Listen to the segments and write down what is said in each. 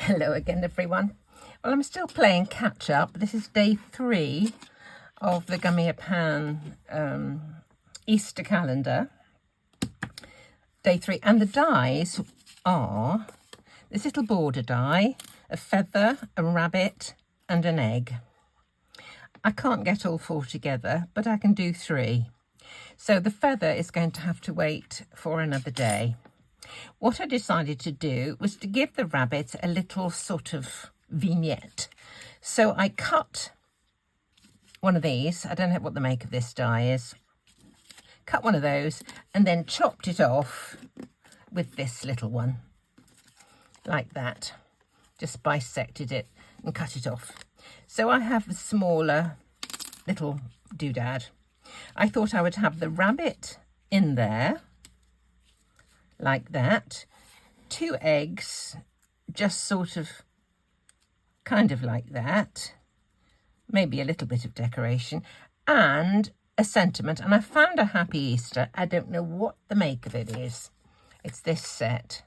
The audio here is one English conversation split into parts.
Hello again, everyone. Well, I'm still playing catch up. This is day 3 of the Gummiapan Easter calendar. Day 3, and the dies are this little border die, a feather, a rabbit, and an egg. I can't get all 4 together, but I can do 3. So the feather is going to have to wait for another day. What I decided to do was to give the rabbit a little sort of vignette. So I cut one of these. I don't know what the make of this die is. Cut one of those and then chopped it off with this little one. Like that. Just bisected it and cut it off. So I have the smaller little doodad. I thought I would have the rabbit in there. Like that, 2 eggs, just sort of, kind of like that, maybe a little bit of decoration, and a sentiment. And I found a Happy Easter. I don't know what the make of it is. It's this set.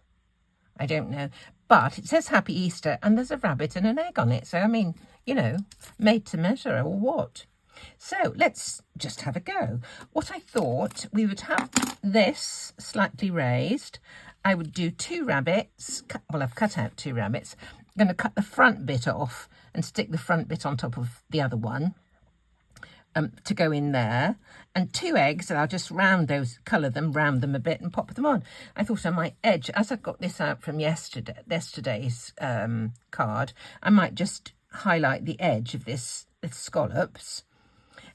I don't know. But it says Happy Easter, and there's a rabbit and an egg on it. So, I mean, you know, made to measure or what? So let's just have a go. What I thought, we would have this slightly raised. I would do 2 rabbits. Well, I've cut out 2 rabbits. I'm going to cut the front bit off and stick the front bit on top of the other one to go in there. And 2 eggs, and I'll just round those, colour them, round them a bit and pop them on. I thought I might edge, as I've got this out from yesterday's card, I might just highlight the edge of this with scallops.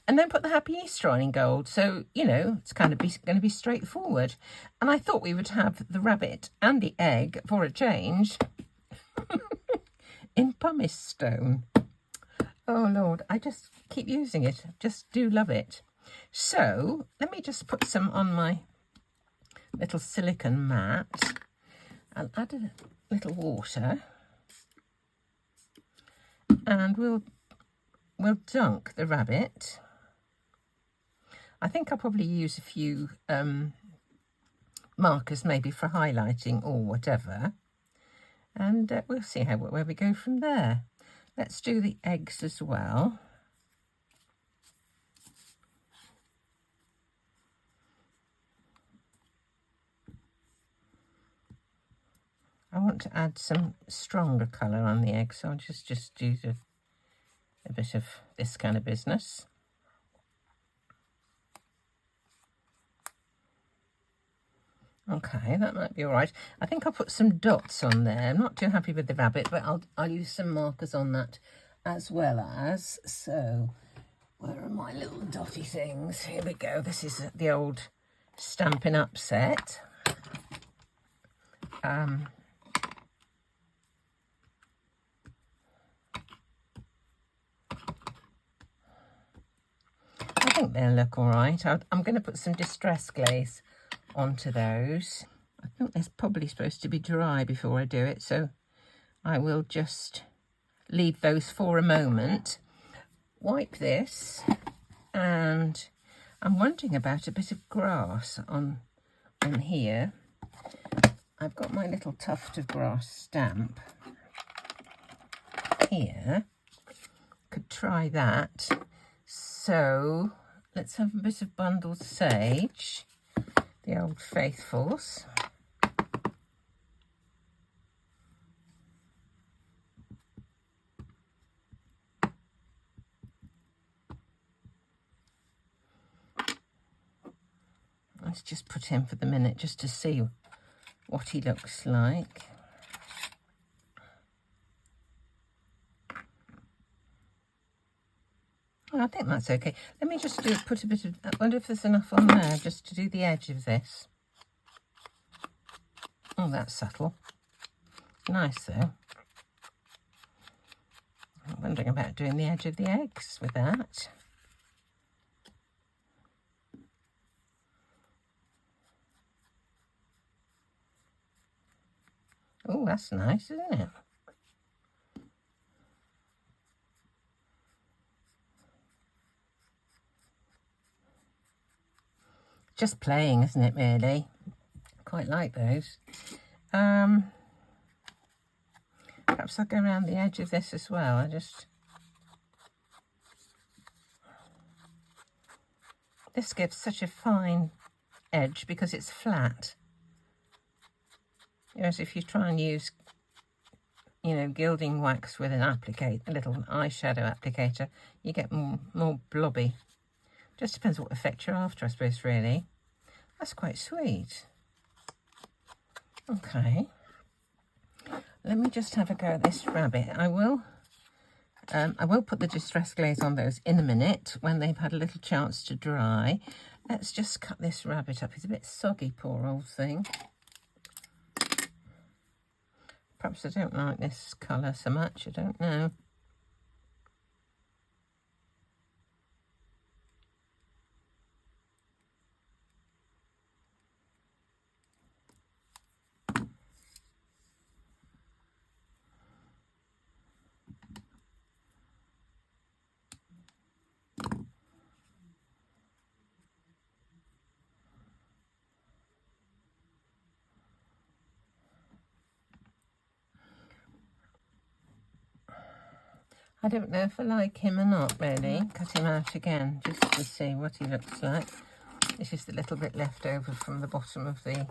And then put the Happy Easter on in gold. So, you know, it's kind of going to be straightforward. And I thought we would have the rabbit and the egg, for a change, in pumice stone. Oh, Lord, I just keep using it. Just do love it. So, let me just put some on my little silicone mat. I'll add a little water. And we'll dunk the rabbit. I think I'll probably use a few markers maybe for highlighting or whatever. And we'll see where we go from there. Let's do the eggs as well. I want to add some stronger colour on the egg, so I'll just do a bit of this kind of business. Okay, that might be all right. I think I'll put some dots on there. I'm not too happy with the rabbit, but I'll use some markers on that as well as. So, where are my little dotty things? Here we go. This is the old Stampin' Up set. I think they'll look all right. I'm going to put some distress glaze onto those. I think they're probably supposed to be dry before I do it, so I will just leave those for a moment. Wipe this, and I'm wondering about a bit of grass on here. I've got my little tuft of grass stamp here. Could try that. So let's have a bit of bundled sage, the old faithfuls. Let's just put him for the minute just to see what he looks like. I think that's okay. Let me just put a bit of, I wonder if there's enough on there just to do the edge of this. Oh, that's subtle. Nice though. I'm wondering about doing the edge of the eggs with that. Oh, that's nice, isn't it? Just playing, isn't it, really? Quite like those. Perhaps I'll go around the edge of this as well. This gives such a fine edge because it's flat. Whereas if you try and use, you know, gilding wax with a little eyeshadow applicator, you get more blobby. Just depends what effect you're after, I suppose, really. That's quite sweet. Okay. Let me just have a go at this rabbit. I will put the distress glaze on those in a minute when they've had a little chance to dry. Let's just cut this rabbit up. He's a bit soggy, poor old thing. Perhaps I don't like this colour so much, I don't know. I don't know if I like him or not, really. Cut him out again, just to see what he looks like. It's just a little bit left over from the bottom of the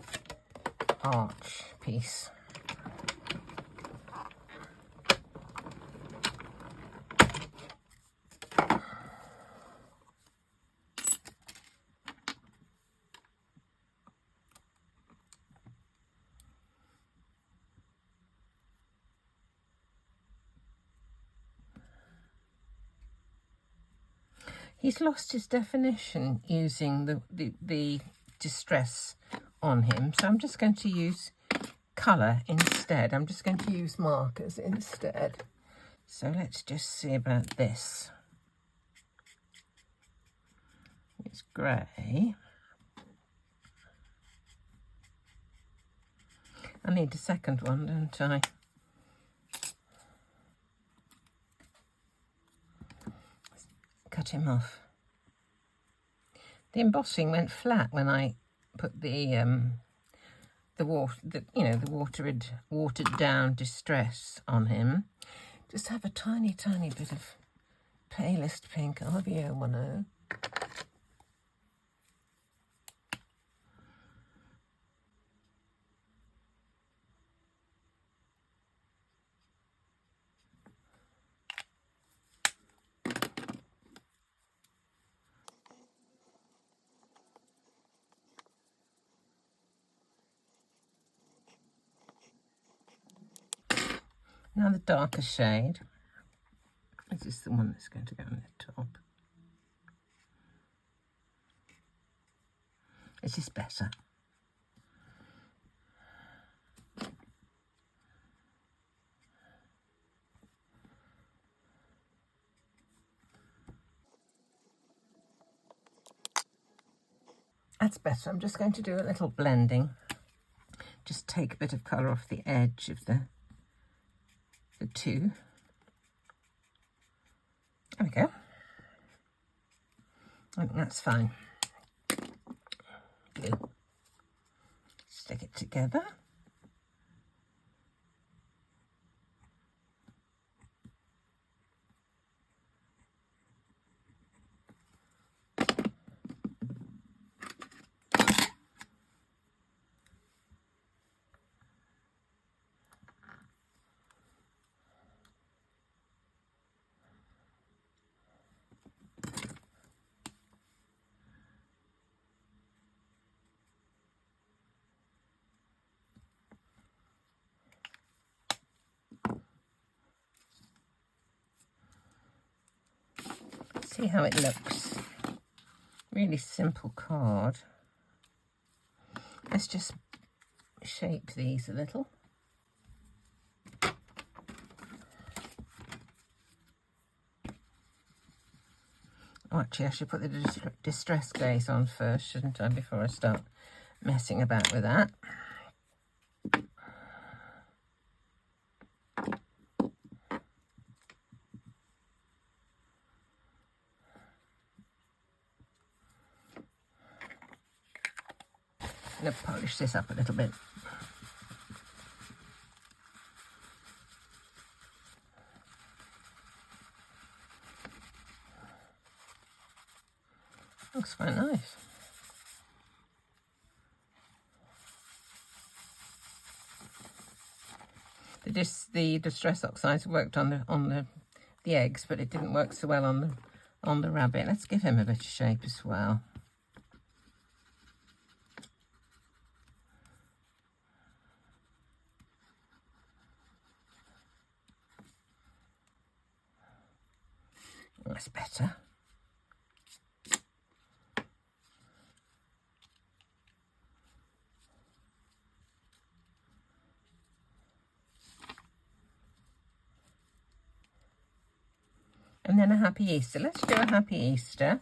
arch piece. He's lost his definition using the distress on him, so I'm just going to use colour instead. I'm just going to use markers instead. So let's just see about this. It's grey. I need a second one, don't I? Cut him off. The embossing went flat when I put the watered down distress on him. Just have a tiny bit of palest pink RVO10. Now the darker shade. This is the one that's going to go on the top. This is better. That's better. I'm just going to do a little blending. Just take a bit of colour off the edge of the two. There we go. I think that's fine. Good. Stick it together. See how it looks. Really simple card. Let's just shape these a little. Oh, actually, I should put the distress glaze on first, shouldn't I, before I start messing about with that. I'm going to polish this up a little bit. looks quite nice. The Distress Oxides worked on the eggs, but it didn't work so well on the rabbit. Let's give him a bit of shape as well. That's better. And then a Happy Easter. Let's do a Happy Easter.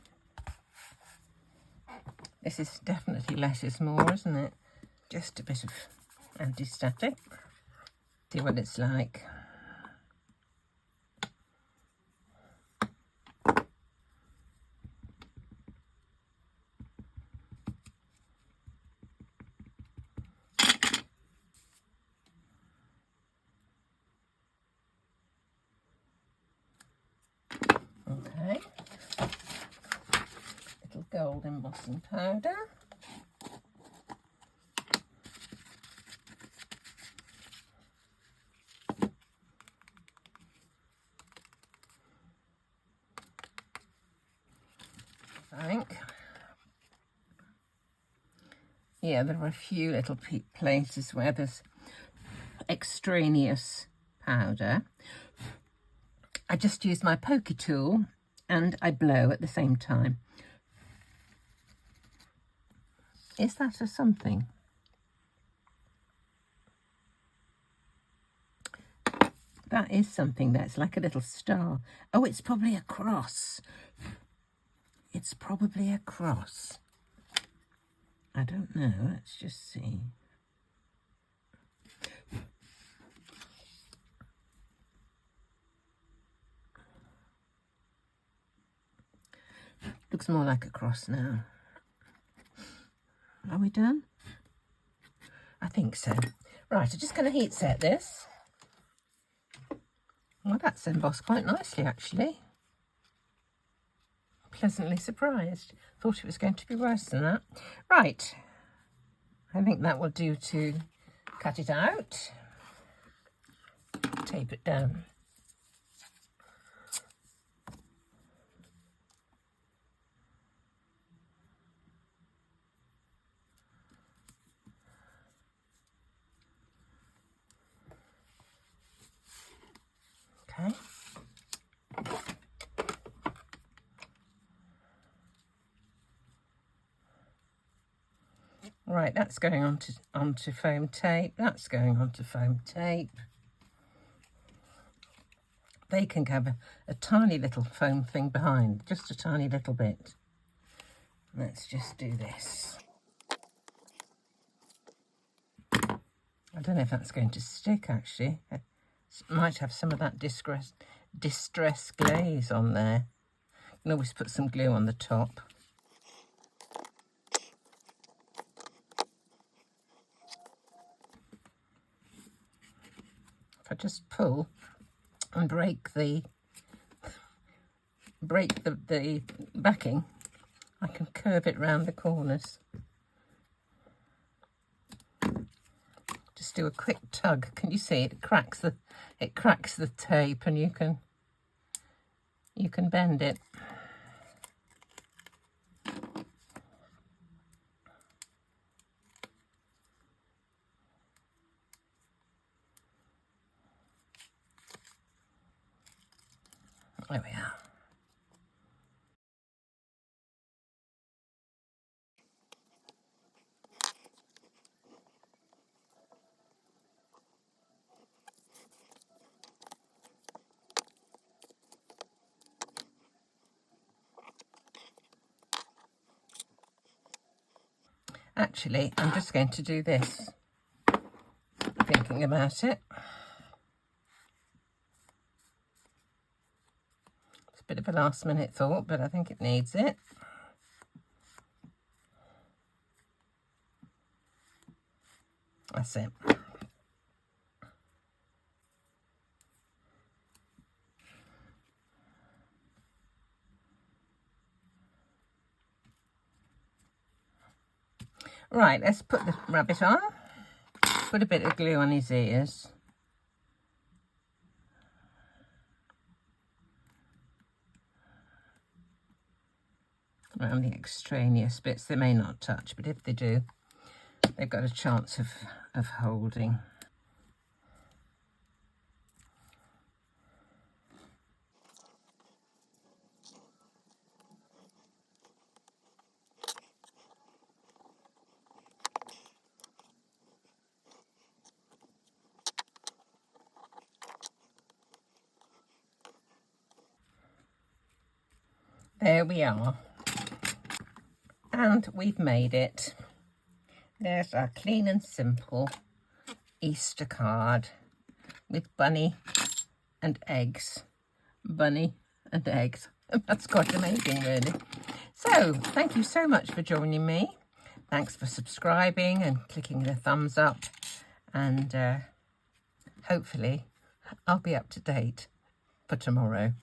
This is definitely less is more, isn't it? Just a bit of anti-static. See what it's like. Okay, little gold embossing powder. I think. Yeah, there are a few little places where there's extraneous powder. I just use my pokey tool and I blow at the same time. Is that a something? That is something. That's like a little star. Oh, it's probably a cross. It's probably a cross. I don't know. Let's just see. Looks more like a cross now. Are we done? I think so. Right, I'm just going to heat set this. Well, that's embossed quite nicely, actually. Pleasantly surprised. Thought it was going to be worse than that. Right, I think that will do to cut it out. Tape it down. Okay. Right, that's going onto foam tape. That's going onto foam tape. They can have a tiny little foam thing behind, just a tiny little bit. Let's just do this. I don't know if that's going to stick, actually. It might have some of that distress glaze on there. You can always put some glue on the top. If I just pull and break the backing, I can curve it round the corners. Just do a quick tug. Can you see it cracks the tape, and you can bend it. There we are. Actually, I'm just going to do this, thinking about it. It's a bit of a last minute thought, but I think it needs it. That's it. Right, let's put the rabbit on. Put a bit of glue on his ears. Around the extraneous bits. They may not touch, but if they do, they've got a chance of holding. There we are. And we've made it. There's our clean and simple Easter card with bunny and eggs. Bunny and eggs. That's quite amazing, really. So, thank you so much for joining me. Thanks for subscribing and clicking the thumbs up. And hopefully I'll be up to date for tomorrow.